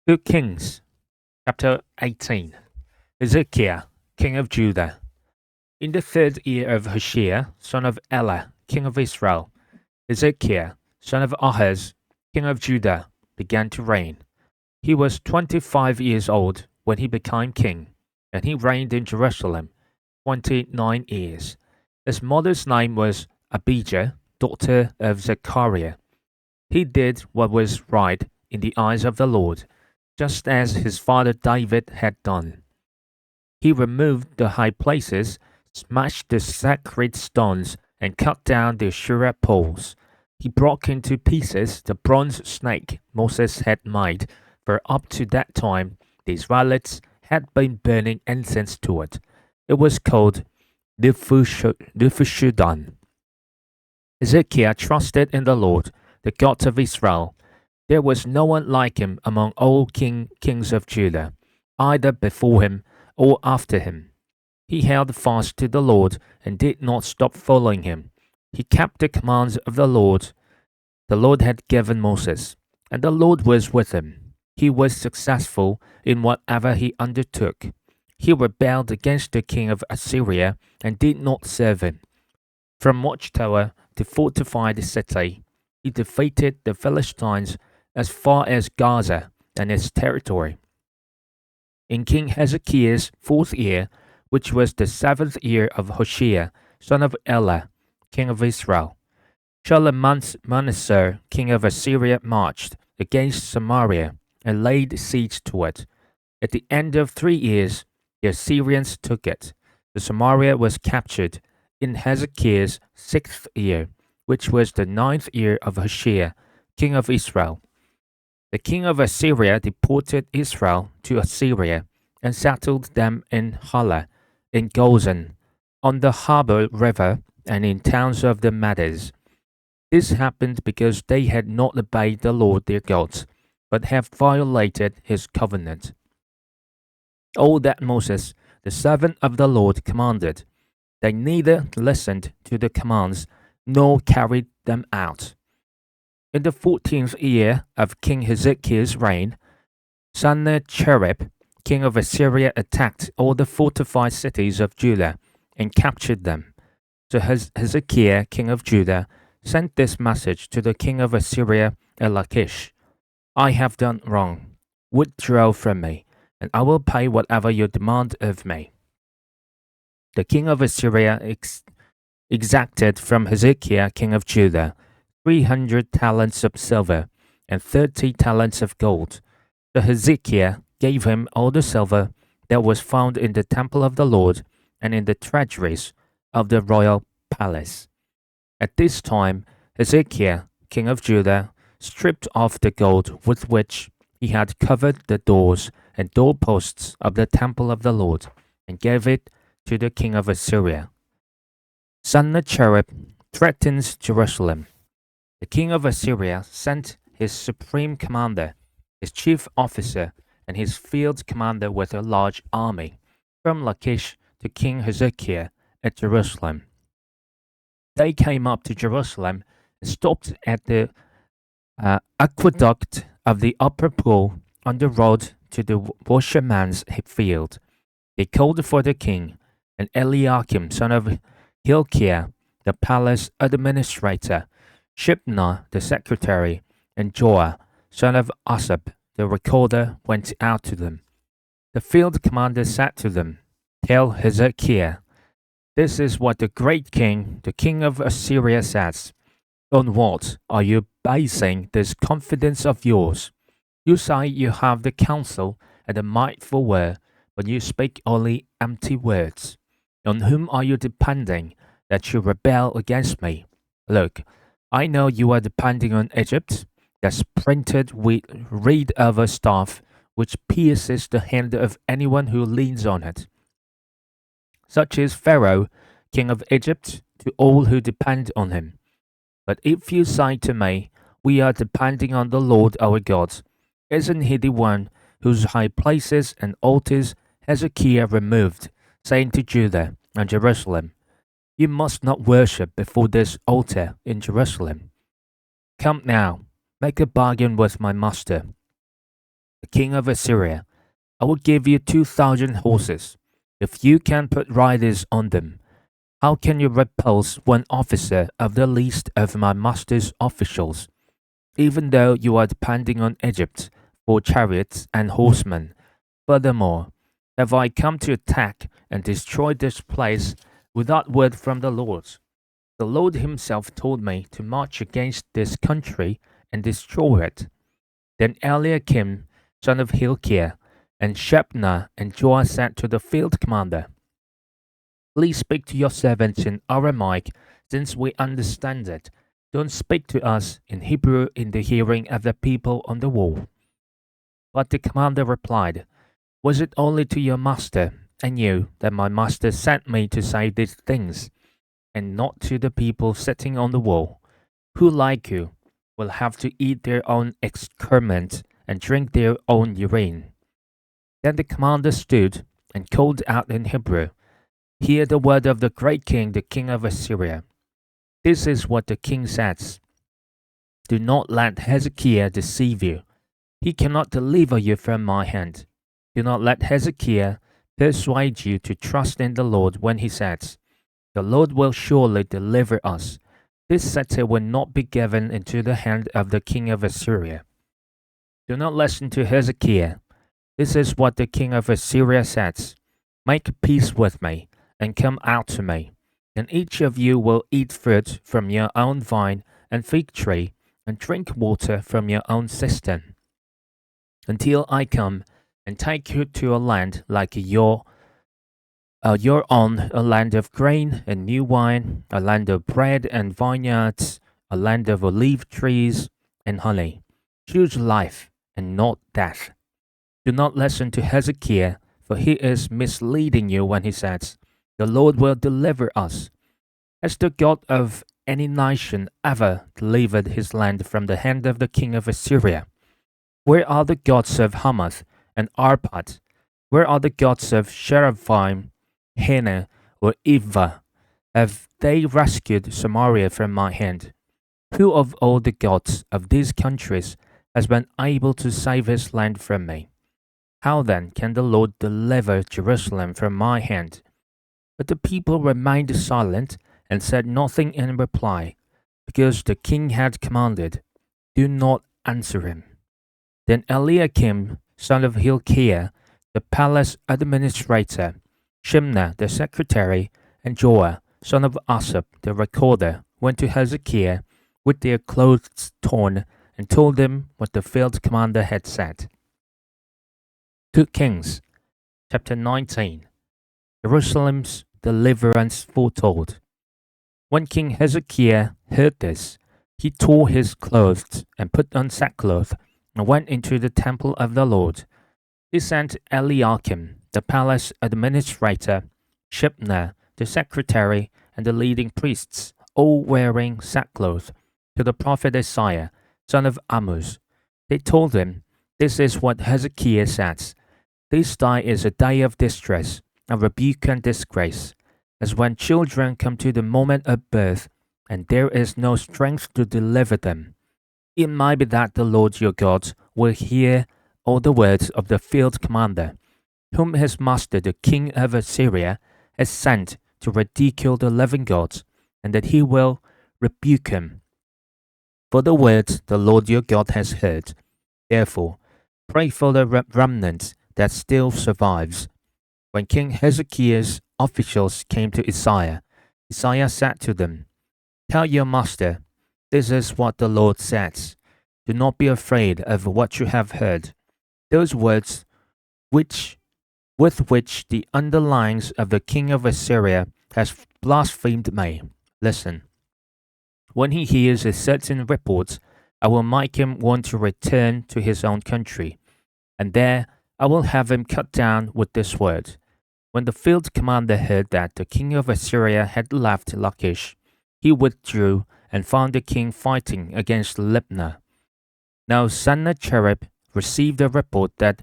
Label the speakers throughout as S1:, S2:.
S1: 2 Kings, chapter 18. Hezekiah, king of Judah. In the 3rd year of Hoshea, son of Elah, king of Israel, Hezekiah, son of Ahaz, king of Judah, began to reign. He was 25 years old when he became king, and he reigned in Jerusalem 29 years. His mother's name was Abijah, daughter of Zechariah. He did what was right in the eyes of the Lord, just as his father David had done. He removed the high places, smashed the sacred stones, and cut down the Asherah poles. He broke into pieces the bronze snake Moses had made, for up to that time the Israelites had been burning incense to it. It was called Nephushudan. Hezekiah trusted in the Lord, the God of Israel. There was no one like him among all kings of Judah, either before him or after him. He held fast to the Lord and did not stop following him. He kept the commands of the Lord had given Moses, and the Lord was with him. He was successful in whatever he undertook. He rebelled against the king of Assyria and did not serve him. From watchtower to fortified city, he defeated the Philistines as far as Gaza and its territory. In King Hezekiah's 4th year, which was the 7th year of Hoshea, son of Elah, king of Israel, Shalmaneser, king of Assyria, marched against Samaria and laid siege to it. At the end of 3 years, the Assyrians took it. The Samaria was captured in Hezekiah's 6th year, which was the 9th year of Hoshea, king of Israel. The king of Assyria deported Israel to Assyria and settled them in Hala, in Gozan, on the Harbor River, and in towns of the Medes. This happened because they had not obeyed the Lord their God, but have violated his covenant. All that Moses, the servant of the Lord, commanded, they neither listened to the commands nor carried them out. In the 14th year of King Hezekiah's reign, Sennacherib, king of Assyria, attacked all the fortified cities of Judah and captured them. So Hezekiah, king of Judah, sent this message to the king of Assyria at Lachish: I have done wrong. Withdraw from me, and I will pay whatever you demand of me. The king of Assyria exacted from Hezekiah, king of Judah, 300 talents of silver and 30 talents of gold. So Hezekiah gave him all the silver that was found in the temple of the Lord and in the treasuries of the royal palace. At this time, Hezekiah, king of Judah, stripped off the gold with which he had covered the doors and doorposts of the temple of the Lord, and gave it to the king of Assyria. Sennacherib threatens Jerusalem. The king of Assyria sent his supreme commander, his chief officer, and his field commander with a large army from Lachish to King Hezekiah at Jerusalem. They came up to Jerusalem and stopped at the aqueduct of the upper pool on the road to the washerman's field. They called for the king, and Eliakim, son of Hilkiah, the palace administrator, Shebna, the secretary, and Joah, son of Asaph, the recorder, went out to them. The field commander said to them, Tell Hezekiah, this is what the great king, the king of Assyria, says. On what are you basing this confidence of yours? You say you have the counsel and the might for war, but you speak only empty words. On whom are you depending that you rebel against me? Look, I know you are depending on Egypt, that sprinted reed of a staff which pierces the hand of anyone who leans on it. Such is Pharaoh, king of Egypt, to all who depend on him. But if you say to me, We are depending on the Lord our God, isn't he the one whose high places and altars Hezekiah removed, saying to Judah and Jerusalem, You must not worship before this altar in Jerusalem? Come now, make a bargain with my master. the king of Assyria, I will give you 2,000 horses, if you can put riders on them. How can you repulse one officer of the least of my master's officials, even though you are depending on Egypt for chariots and horsemen? Furthermore, have I come to attack and destroy this place without word from the Lord? The Lord himself told me to march against this country and destroy it. Then Eliakim, son of Hilkiah, and Shebna and Joah said to the field commander, Please speak to your servants in Aramaic, since we understand it. Don't speak to us in Hebrew in the hearing of the people on the wall. But the commander replied, Was it only to your master and you that my master sent me to say these things, and not to the people sitting on the wall, who, like you, will have to eat their own excrement and drink their own urine? Then the commander stood and called out in Hebrew, Hear the word of the great king, the king of Assyria. This is what the king says. Do not let Hezekiah deceive you. He cannot deliver you from my hand. Do not let Hezekiah persuade you to trust in the Lord when he says, The Lord will surely deliver us. This city will not be given into the hand of the king of Assyria. Do not listen to Hezekiah. This is what the king of Assyria says. Make peace with me, and come out to me. And each of you will eat fruit from your own vine and fig tree, and drink water from your own cistern, until I come and take you to a land like your own, a land of grain and new wine, a land of bread and vineyards, a land of olive trees and honey. Choose life and not death. Do not listen to Hezekiah, for he is misleading you when he says, The Lord will deliver us. Has the God of any nation ever delivered his land from the hand of the king of Assyria? Where are the gods of Hamath and Arpad? Where are the gods of Sheraphim, Hena, or Ivah? Have they rescued Samaria from my hand? Who of all the gods of these countries has been able to save his land from me? How then can the Lord deliver Jerusalem from my hand? But the people remained silent and said nothing in reply, because the king had commanded, Do not answer him. Then Eliakim, son of Hilkiah, the palace administrator, Shimna, the secretary, and Joah, son of Asaph, the recorder, went to Hezekiah with their clothes torn and told him what the field commander had said. 2 Kings chapter 19. Jerusalem's deliverance foretold. When King Hezekiah heard this, he tore his clothes and put on sackcloth and went into the temple of the Lord. He sent Eliakim, the palace administrator, Shebna, the secretary, and the leading priests, all wearing sackcloth, to the prophet Isaiah, son of Amoz. They told him, This is what Hezekiah says. This day is a day of distress, a rebuke and disgrace, as when children come to the moment of birth, and there is no strength to deliver them. It might be that the Lord your God will hear all the words of the field commander, whom his master the king of Assyria has sent to ridicule the living God, and that he will rebuke him for the words the Lord your God has heard. Therefore, pray for the remnant that still survives. When King Hezekiah's officials came to Isaiah, Isaiah said to them, Tell your master, this is what the Lord says. Do not be afraid of what you have heard. Those words with which the underlings of the king of Assyria has blasphemed me. Listen. When he hears a certain report, I will make him want to return to his own country, and there I will have him cut down with this word. When the field commander heard that the king of Assyria had left Lachish, he withdrew and found the king fighting against Libnah. Now Sennacherib received a report that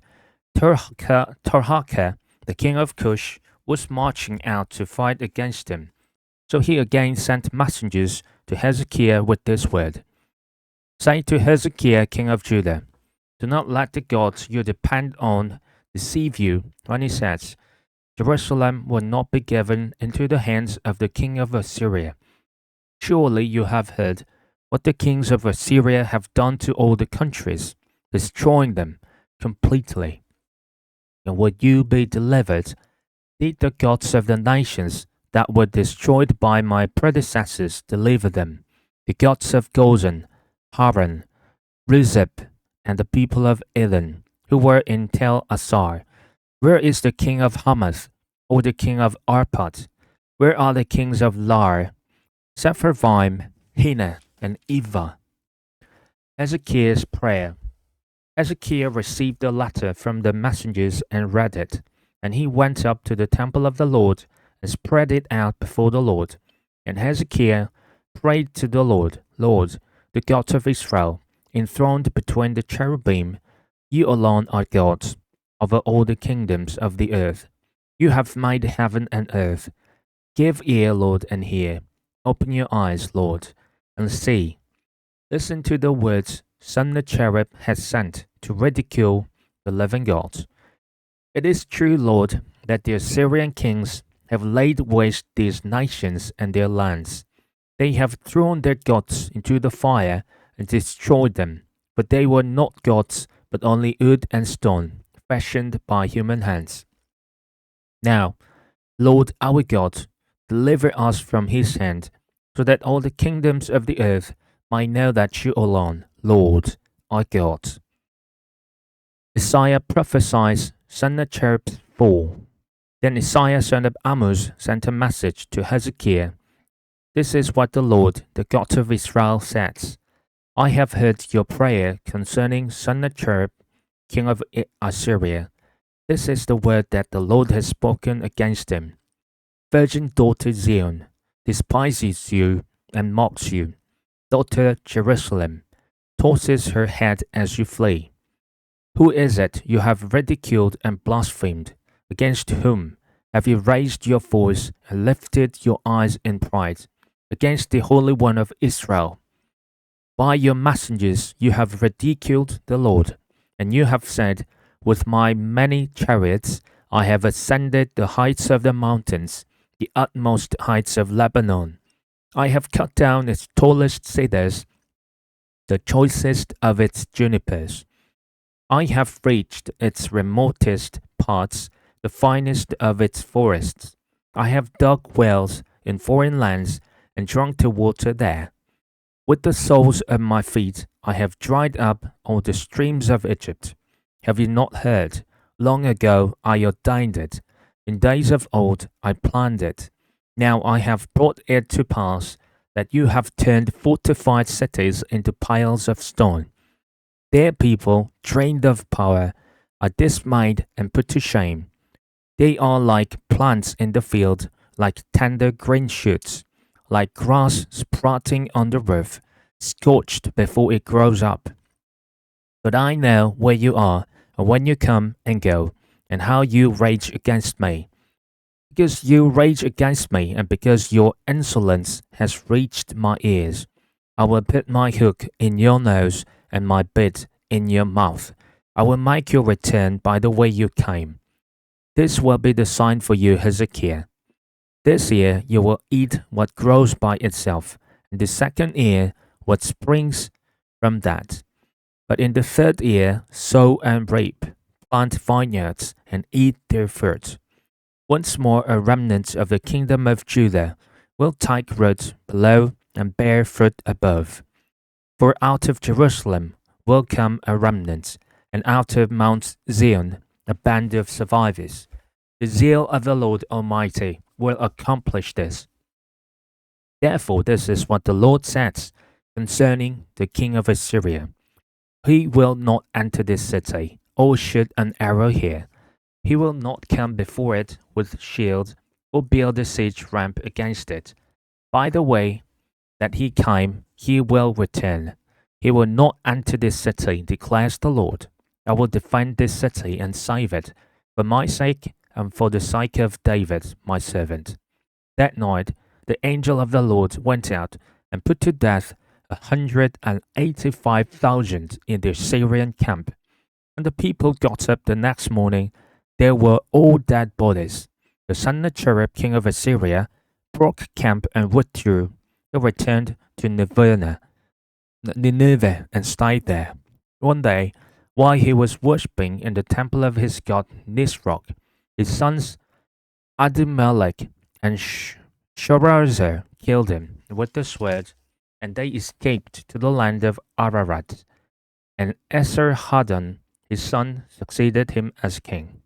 S1: Tirhakah, the king of Cush, was marching out to fight against him. So he again sent messengers to Hezekiah with this word. Say to Hezekiah, king of Judah, Do not let the gods you depend on deceive you when he says, Jerusalem will not be given into the hands of the king of Assyria. Surely you have heard what the kings of Assyria have done to all the countries, destroying them completely. And would you be delivered? Did the gods of the nations that were destroyed by my predecessors deliver them? The gods of Gozan, Haran, Rezeph, and the people of Elan, who were in Tel Assar. Where is the king of Hamath, or the king of Arpad? Where are the kings of Lar, Sepharvaim, Hena, and Eva? Hezekiah's prayer. Hezekiah received a letter from the messengers and read it, and he went up to the temple of the Lord and spread it out before the Lord. And Hezekiah prayed to the Lord, Lord, the God of Israel, enthroned between the cherubim, you alone are God over all the kingdoms of the earth. You have made heaven and earth. Give ear, Lord, and hear. Open your eyes, Lord, and see. Listen to the words Sennacherib has sent to ridicule the living God. It is true, Lord, that the Assyrian kings have laid waste these nations and their lands. They have thrown their gods into the fire and destroyed them, but they were not gods, but only wood and stone, fashioned by human hands. Now, Lord our God, deliver us from his hand, so that all the kingdoms of the earth might know that you alone, Lord, are God. Isaiah prophesies Sennacherib's fall. Then Isaiah son of Amoz sent a message to Hezekiah. This is what the Lord, the God of Israel, says. I have heard your prayer concerning Sennacherib, king of Assyria. This is the word that the Lord has spoken against him. Virgin daughter Zion despises you and mocks you. Daughter Jerusalem tosses her head as you flee. Who is it you have ridiculed and blasphemed? Against whom have you raised your voice and lifted your eyes in pride? Against the Holy One of Israel. By your messengers you have ridiculed the Lord, and you have said, with my many chariots I have ascended the heights of the mountains, the utmost heights of Lebanon. I have cut down its tallest cedars, the choicest of its junipers. I have reached its remotest parts, the finest of its forests. I have dug wells in foreign lands and drunk the water there. With the soles of my feet I have dried up all the streams of Egypt. Have you not heard? Long ago I ordained it. In days of old I planned it. Now I have brought it to pass that you have turned fortified cities into piles of stone. Their people, drained of power, are dismayed and put to shame. They are like plants in the field, like tender green shoots, like grass sprouting on the roof, scorched before it grows up. But I know where you are, and when you come and go, and how you rage against me. Because you rage against me, and because your insolence has reached my ears, I will put my hook in your nose and my bit in your mouth. I will make you return by the way you came. This will be the sign for you, Hezekiah. This year you will eat what grows by itself, and the second year what springs from that. But in the third year sow and reap, plant vineyards, and eat their fruit. Once more a remnant of the kingdom of Judah will take root below and bear fruit above. For out of Jerusalem will come a remnant, and out of Mount Zion a band of survivors. The zeal of the Lord Almighty will accomplish this. Therefore, this is what the Lord says concerning the king of Assyria. He will not enter this city, or shoot an arrow here. He will not come before it with shield, or build a siege ramp against it. By the way that he came, he will return. He will not enter this city, declares the Lord. I will defend this city and save it, for my sake and for the sake of David, my servant. That night, the angel of the Lord went out and put to death 185,000 in the Syrian camp. When the people got up the next morning, there were all dead bodies. The Sennacherib, king of Assyria, broke camp and withdrew. He returned to Nineveh and stayed there. One day, while he was worshipping in the temple of his god Nisroch, his sons Abimelech and Sharezer killed him with the sword, and they escaped to the land of Ararat. And Esarhaddon, his son, succeeded him as king.